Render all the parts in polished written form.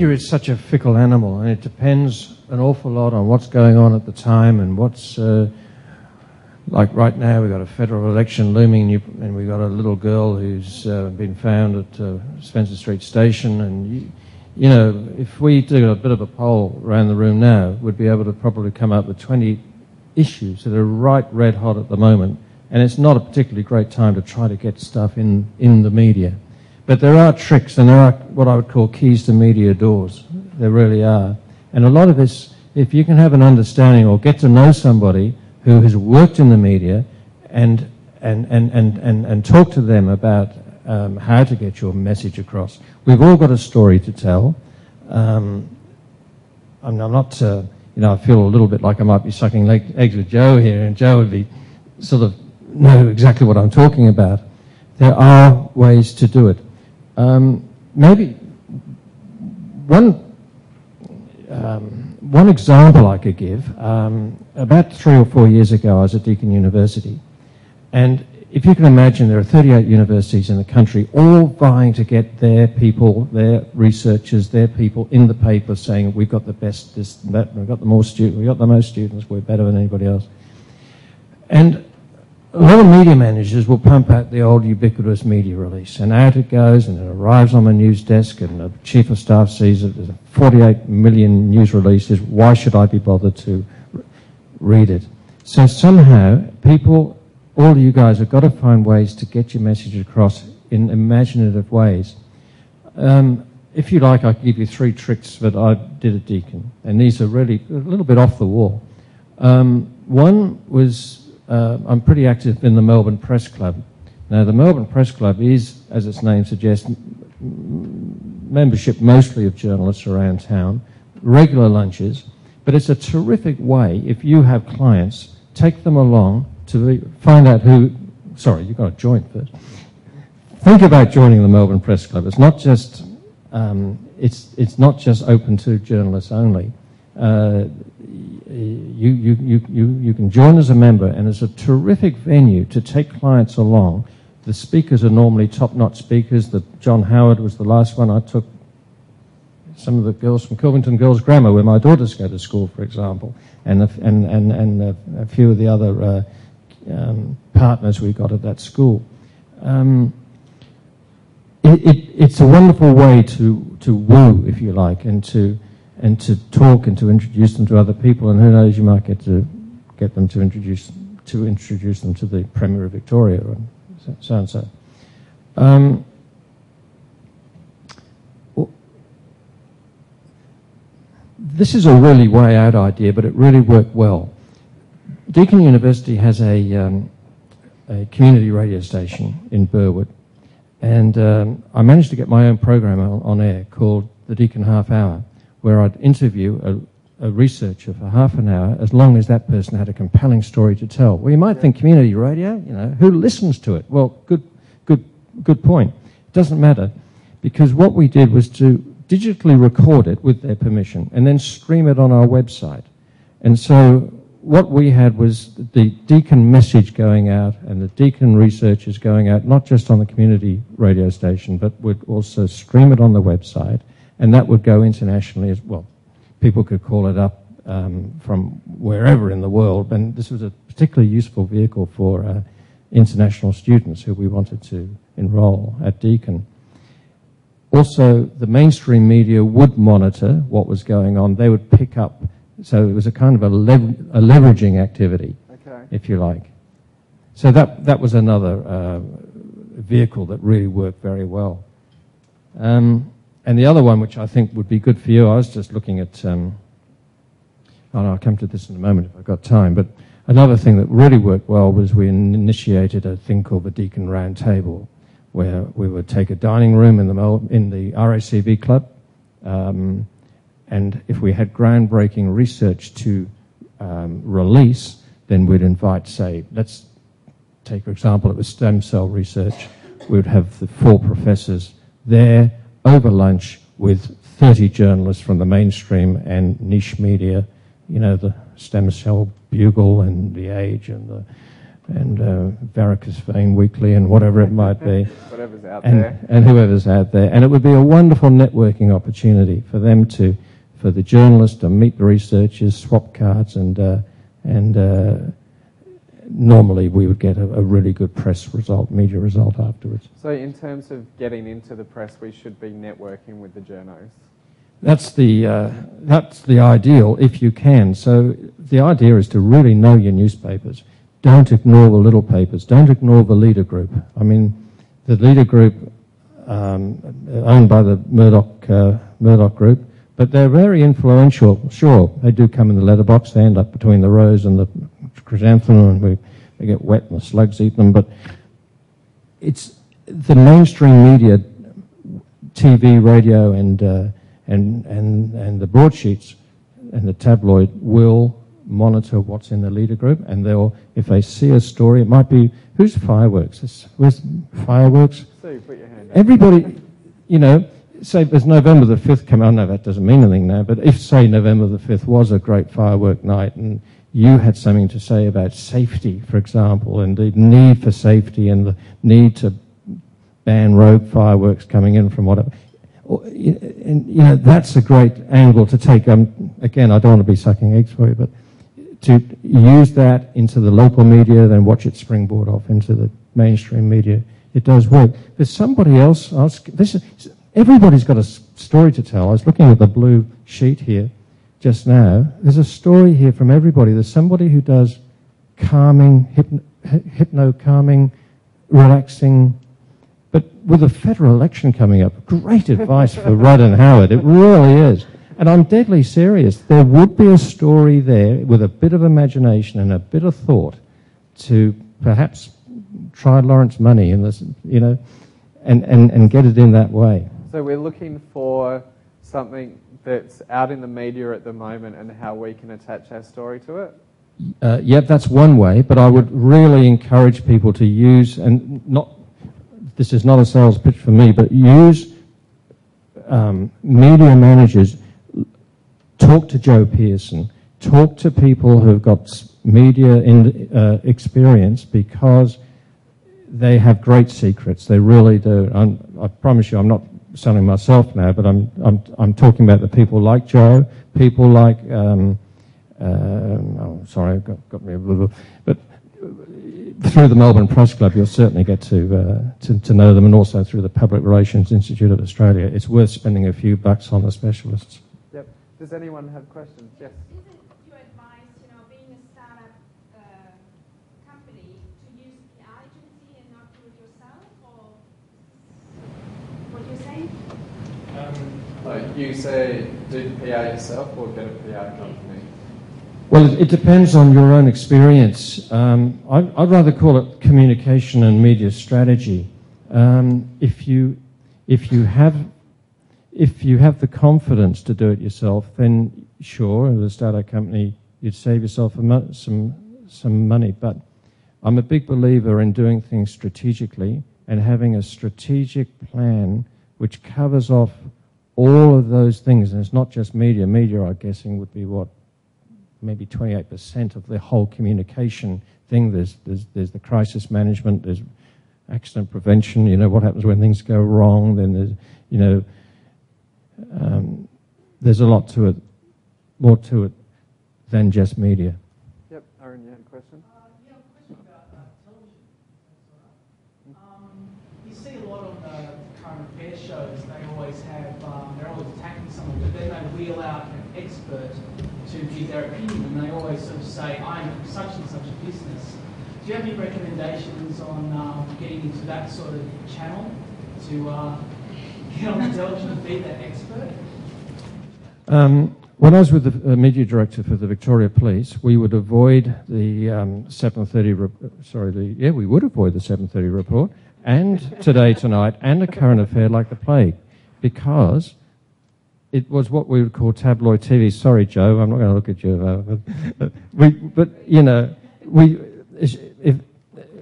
Media is such a fickle animal, and it depends an awful lot on what's going on at the time and what's... like right now, we've got a federal election looming, and we've got a little girl who's been found at Spencer Street Station, and you know, if we did a bit of a poll around the room now, we'd be able to probably come up with 20 issues that are right red hot at the moment, and it's not a particularly great time to try to get stuff in the media. But there are tricks, and there are what I would call keys to media doors. There really are. And a lot of this, if you can have an understanding or get to know somebody who has worked in the media and talk to them about how to get your message across. We've all got a story to tell. I'm not, you know, I feel a little bit like I might be sucking eggs with Joe here, and Joe would be sort of know exactly what I'm talking about. There are ways to do it. Maybe one example I could give, about 3 or 4 years ago, I was at Deakin University, and if you can imagine, there are 38 universities in the country, all vying to get their people, their researchers, their people in the paper saying, we've got the best, this, and that, we've got the most students, we've got the most students, we're better than anybody else. And a lot of media managers will pump out the old ubiquitous media release, and out it goes, and it arrives on the news desk, and the chief of staff sees it. There's 48 million news releases. Why should I be bothered to read it? So somehow, people, all of you guys have got to find ways to get your message across in imaginative ways. If you like, I can give you 3 tricks that I did at Deakin, and these are really a little bit off the wall. One was, I'm pretty active in the Melbourne Press Club. Now, the Melbourne Press Club is, as its name suggests, membership mostly of journalists around town, regular lunches, but it's a terrific way, if you have clients, take them along to find out who... Sorry, you've got to join first. Think about joining the Melbourne Press Club. It's not just, it's not just open to journalists only. You can join as a member, and it's a terrific venue to take clients along. The speakers are normally top-notch speakers. John Howard was the last one. I took some of the girls from Kilvington Girls Grammar, where my daughters go to school, for example, and a few of the other partners we got at that school. It's a wonderful way to woo, if you like, and to talk and to introduce them to other people, and who knows, you might get them to introduce them to the Premier of Victoria and so and so. This is a really way out idea, but it really worked well. Deakin University has a community radio station in Burwood, and I managed to get my own program on air called the Deakin Half Hour, where I'd interview a researcher for half an hour, as long as that person had a compelling story to tell. Well, you might think community radio, you know, who listens to it? Well, good point. It doesn't matter, because what we did was to digitally record it with their permission and then stream it on our website. And so what we had was the Deakin message going out and the Deakin researchers going out, not just on the community radio station, but would also stream it on the website. And that would go internationally as well. People could call it up from wherever in the world. And this was a particularly useful vehicle for international students who we wanted to enroll at Deakin. Also, the mainstream media would monitor what was going on. They would pick up. So it was a kind of a leveraging activity, okay, if you like. So that was another vehicle that really worked very well. And the other one, which I think would be good for you, I was just looking at, I'll come to this in a moment if I've got time, but another thing that really worked well was we initiated a thing called the Deakin Round Table, where we would take a dining room in the RACV club, and if we had groundbreaking research to release, then we'd invite, say, let's take, for example, it was stem cell research. We would have the 4 professors there over lunch with 30 journalists from the mainstream and niche media, you know, the Stem Cell Bugle and The Age and Varicose Vein Weekly and whatever it might be. Whatever's out there. And whoever's out there. And it would be a wonderful networking opportunity for them for the journalists to meet the researchers, swap cards, and normally we would get a really good press result, media result afterwards. So in terms of getting into the press, we should be networking with the journos. That's the ideal if you can. So the idea is to really know your newspapers. Don't ignore the little papers. Don't ignore the Leader Group. I mean, the Leader Group, owned by the Murdoch Group, but they're very influential. Sure, they do come in the letterbox. They end up between the rose and the chrysanthemum, and they get wet and the slugs eat them. But it's the mainstream media, TV, radio, and the broadsheets and the tabloid will monitor what's in the Leader Group, and they'll, if they see a story, it might be, who's Fireworks? Where's Fireworks? So you put your hand up. Everybody, say there's November the 5th coming, I know that doesn't mean anything now, but if, say, November the 5th was a great firework night and you had something to say about safety, for example, and the need for safety and the need to ban rogue fireworks coming in from whatever, and that's a great angle to take. Again, I don't want to be sucking eggs for you, but to use that into the local media, then watch it springboard off into the mainstream media. It does work. There's somebody else. Everybody's got a story to tell. I was looking at the blue sheet here just now. There's a story here from everybody. There's somebody who does calming, hypno-calming, relaxing. But with the federal election coming up, great advice for Rudd and Howard. It really is. And I'm deadly serious. There would be a story there with a bit of imagination and a bit of thought to perhaps try Lawrence Money in this, and get it in that way. So we're looking for something that's out in the media at the moment and how we can attach our story to it? Yep, that's one way, but I would really encourage people to use, this is not a sales pitch for me, but use media managers. Talk to Joe Pearson. Talk to people who've got media experience, because they have great secrets. They really do. I promise you, I'm not selling myself now, but I'm talking about the people like Joe, people like sorry, got me a little, but through the Melbourne Press Club, you'll certainly get to know them, and also through the Public Relations Institute of Australia. It's worth spending a few bucks on the specialists. Yep. Does anyone have questions? Yes. Isn't your advice, being a startup company, to use the agency and not do it yourself, or what you're saying? Like you say, do the PR yourself or get a PR company? Well, it depends on your own experience. I'd rather call it communication and media strategy. If you have the confidence to do it yourself, then sure, as a startup company, you'd save yourself some money. But I'm a big believer in doing things strategically and having a strategic plan which covers off all of those things. And it's not just media. Media, I'm guessing, would be what? Maybe 28% of the whole communication thing. There's the crisis management, there's accident prevention, what happens when things go wrong, then there's, there's a lot to it, more to it than just media. Yep, Aaron, you had a question? Yeah, a question about television. You see a lot of the current affair shows, they always have, they're always attacking someone, but then they wheel out an expert to give their opinion, and they always sort of say, I'm such and such a business. Do you have any recommendations on getting into that sort of channel to get on the television and be that expert? When I was with the media director for the Victoria Police, we would avoid the 7:30. We would avoid the 7:30 report and Today Tonight and a current affair like the plague, because it was what we would call tabloid TV. Sorry, Joe, I'm not going to look at you.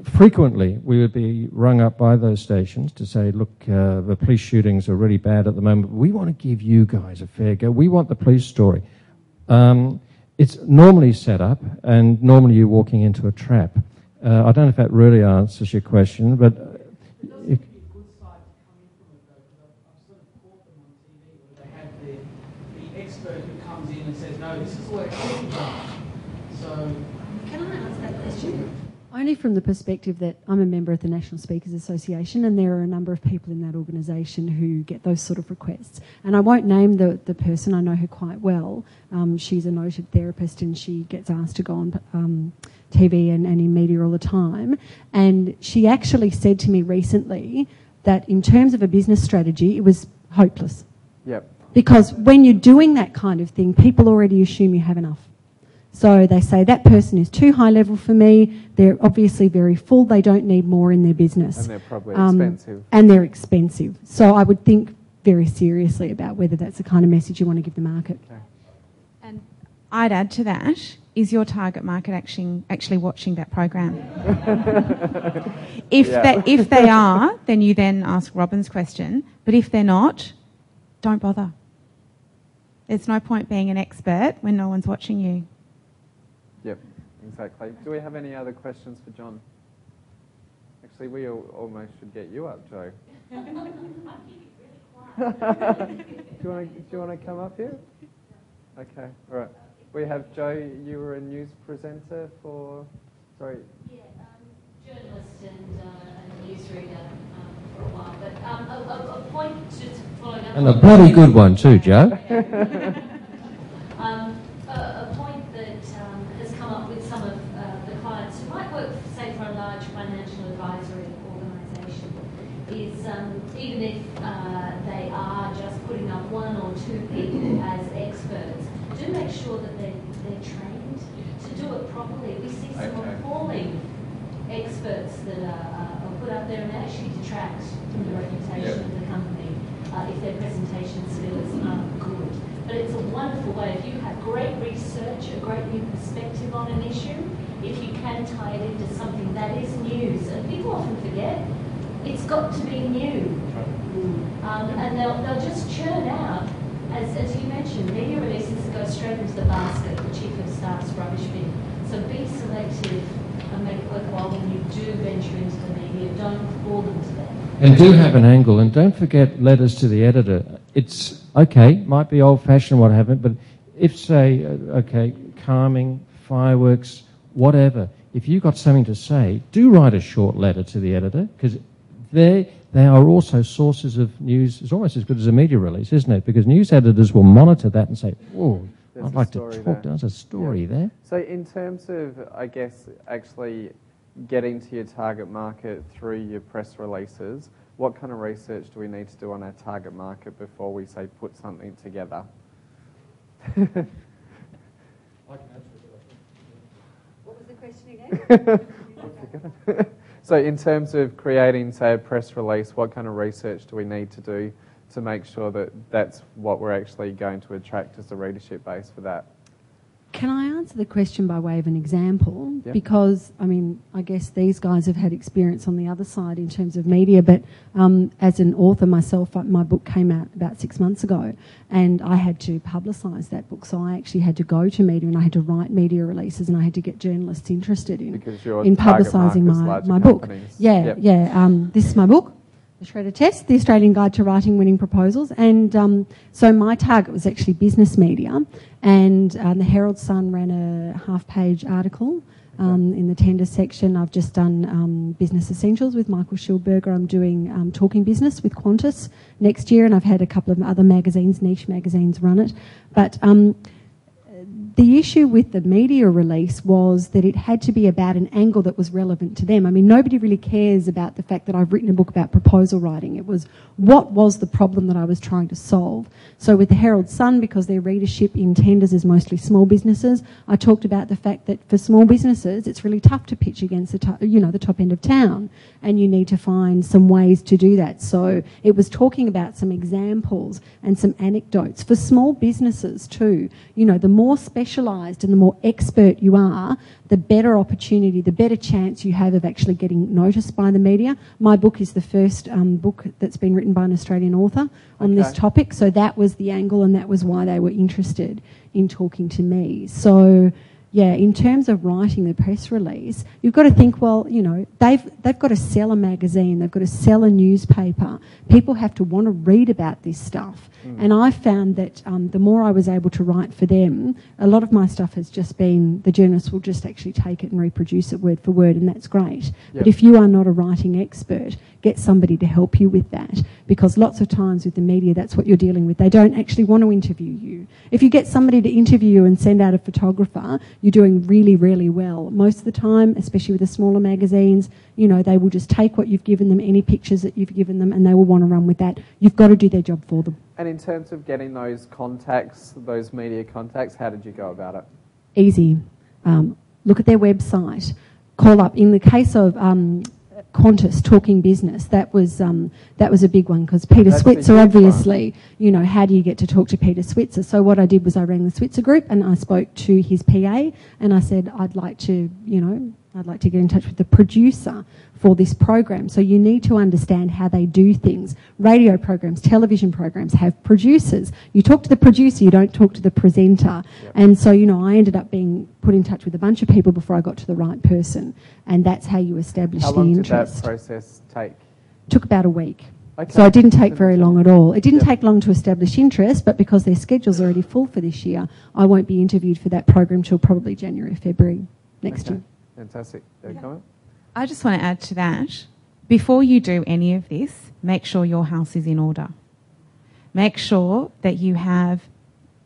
Frequently we would be rung up by those stations to say, look, the police shootings are really bad at the moment. We want to give you guys a fair go. We want the police story. It's normally set up, and normally you're walking into a trap. I don't know if that really answers your question, but It doesn't give you a good side to come in from it though, because I've sort of caught them on TV where they have the expert who comes in and says, no, this is the way it should be done. So, Can I ask that question? Only from the perspective that I'm a member of the National Speakers Association, and there are a number of people in that organisation who get those sort of requests. And I won't name the person, I know her quite well. She's a noted therapist and she gets asked to go on TV and in media all the time. And she actually said to me recently that in terms of a business strategy, it was hopeless. Yep. Because when you're doing that kind of thing, people already assume you have enough. So they say, that person is too high level for me, they're obviously very full, they don't need more in their business. And they're probably expensive. And they're expensive. So I would think very seriously about whether that's the kind of message you want to give the market. Okay. And I'd add to that, is your target market actually watching that program? If they are, then you then ask Robin's question. But if they're not, don't bother. There's no point being an expert when no one's watching you. Yep, exactly. Do we have any other questions for John? Actually, we almost should get you up, Joe. Do you want to come up here? Okay, all right. We have Joe, you were a news presenter for, sorry. Yeah, journalist and a newsreader for a while, but a point just following up. And a bloody good one too, Joe. A point that has come up with some of the clients who might work, say, for a large financial advisory organisation is even if they are just putting up one or two people as experts, do make sure that they're trained to do it properly. We see some appalling experts that are put up there and they actually detract from the reputation of the company if their presentation skills aren't good. But it's a wonderful way. If you have great research, a great new perspective on an issue, if you can tie it into something that is news, and people often forget, it's got to be new. And they'll just churn out, as you mentioned, media releases that go straight into the basket, the chief of staff's rubbish bin. So be selective and make it worthwhile when you do venture into the media. Don't bore them to death. And do have an angle, and don't forget letters to the editor. It's okay, might be old-fashioned, what have you, but if, say, calming, fireworks, whatever, if you've got something to say, do write a short letter to the editor, because they are also sources of news. It's almost as good as a media release, isn't it? Because news editors will monitor that and say, oh, I'd like to talk, there's a story there. So in terms of, I guess, actually getting to your target market through your press releases, what kind of research do we need to do on our target market before we, say, put something together? What was the question again? So in terms of creating, say, a press release, what kind of research do we need to do to make sure that that's what we're actually going to attract as a readership base for that? Can I answer the question by way of an example? Yep. Because, I mean, I guess these guys have had experience on the other side in terms of media, but as an author myself, my book came out about 6 months ago and I had to publicise that book. So I actually had to go to media and I had to write media releases and I had to get journalists interested in publicising my book. Yeah, yep. This is my book. The Shredder Test, the Australian Guide to Writing Winning Proposals. And so my target was actually business media. And the Herald Sun ran a half-page article in the tender section. I've just done Business Essentials with Michael Schildberger. I'm doing Talking Business with Qantas next year. And I've had a couple of other magazines, niche magazines, run it. But the issue with the media release was that it had to be about an angle that was relevant to them. I mean, nobody really cares about the fact that I've written a book about proposal writing. It was, what was the problem that I was trying to solve? So with the Herald Sun, because their readership in tenders is mostly small businesses, I talked about the fact that for small businesses, it's really tough to pitch against the top end of town, and you need to find some ways to do that. So it was talking about some examples and some anecdotes for small businesses too. You know, the more specialised and the more expert you are, the better opportunity, the better chance you have of actually getting noticed by the media. My book is the first book that's been written by an Australian author on this topic, so that was the angle and that was why they were interested in talking to me. So, Yeah, in terms of writing the press release, you've got to think, well, you know, they've got to sell a magazine, they've got to sell a newspaper. People have to want to read about this stuff. And I found that the more I was able to write for them, a lot of my stuff has just been, the journalists will just actually take it and reproduce it word for word, and that's great. But if you are not a writing expert, get somebody to help you with that, because lots of times with the media, that's what you're dealing with. They don't actually want to interview you. If you get somebody to interview you and send out a photographer, you're doing really, really well. Most of the time, especially with the smaller magazines, you know, they will just take what you've given them, any pictures that you've given them, and they will want to run with that. You've got to do their job for them. And in terms of getting those contacts, those media contacts, how did you go about it? Easy. Look at their website. Call up. In the case of Qantas Talking Business, that was a big one, because Peter Switzer, obviously, you know, how do you get to talk to Peter Switzer? So what I did was I rang the Switzer group and I spoke to his PA and I said, I'd like to get in touch with the producer for this program. So you need to understand how they do things. Radio programs, television programs have producers. You talk to the producer, you don't talk to the presenter. Yep. And so, you know, I ended up being put in touch with a bunch of people before I got to the right person. And that's how you establish the interest. How long did that process take? Took about a week. Okay. So it didn't take very long at all. It didn't take long to establish interest, but because their schedule's already full for this year, I won't be interviewed for that program till probably January, February next year. Fantastic. Comment? I just want to add to that. Before you do any of this, make sure your house is in order. Make sure that you have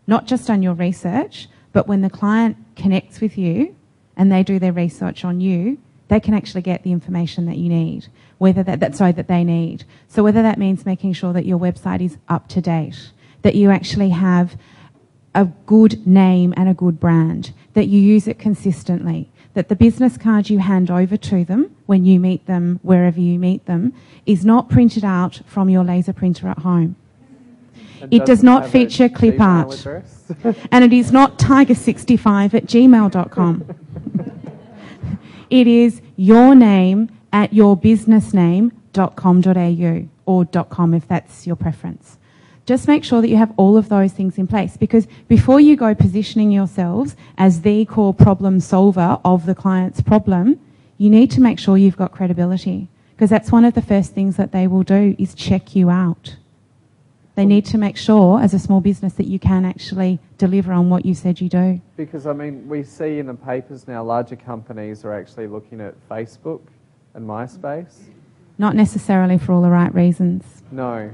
not just done your research, but when the client connects with you and they do their research on you, they can actually get the information that you need, that they need. So whether that means making sure that your website is up to date, that you actually have a good name and a good brand, that you use it consistently, that the business card you hand over to them when you meet them, wherever you meet them, is not printed out from your laser printer at home. It does not feature clip art. And it is not tiger65@gmail.com. It is your name at yourbusinessname.com.au or .com if that's your preference. Just make sure that you have all of those things in place, because before you go positioning yourselves as the core problem solver of the client's problem, you need to make sure you've got credibility, because that's one of the first things that they will do is check you out. They need to make sure as a small business that you can actually deliver on what you said you do. Because, I mean, we see in the papers now larger companies are actually looking at Facebook and MySpace. Not necessarily for all the right reasons. No.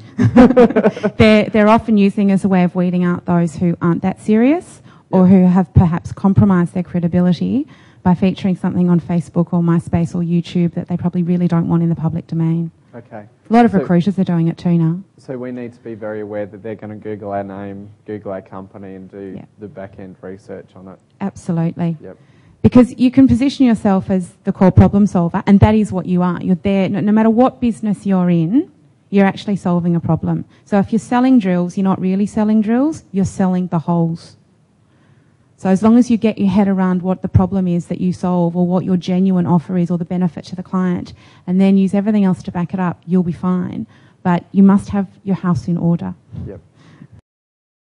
They're often using as a way of weeding out those who aren't that serious or who have perhaps compromised their credibility by featuring something on Facebook or MySpace or YouTube that they probably really don't want in the public domain. Okay. A lot of recruiters are doing it too now. So we need to be very aware that they're going to Google our name, Google our company and do the back-end research on it. Absolutely. Yep. Because you can position yourself as the core problem solver, and that is what you are. You're there, no matter what business you're in, you're actually solving a problem. So if you're selling drills, you're not really selling drills, you're selling the holes. So as long as you get your head around what the problem is that you solve or what your genuine offer is or the benefit to the client, and then use everything else to back it up, you'll be fine. But you must have your house in order. Yep.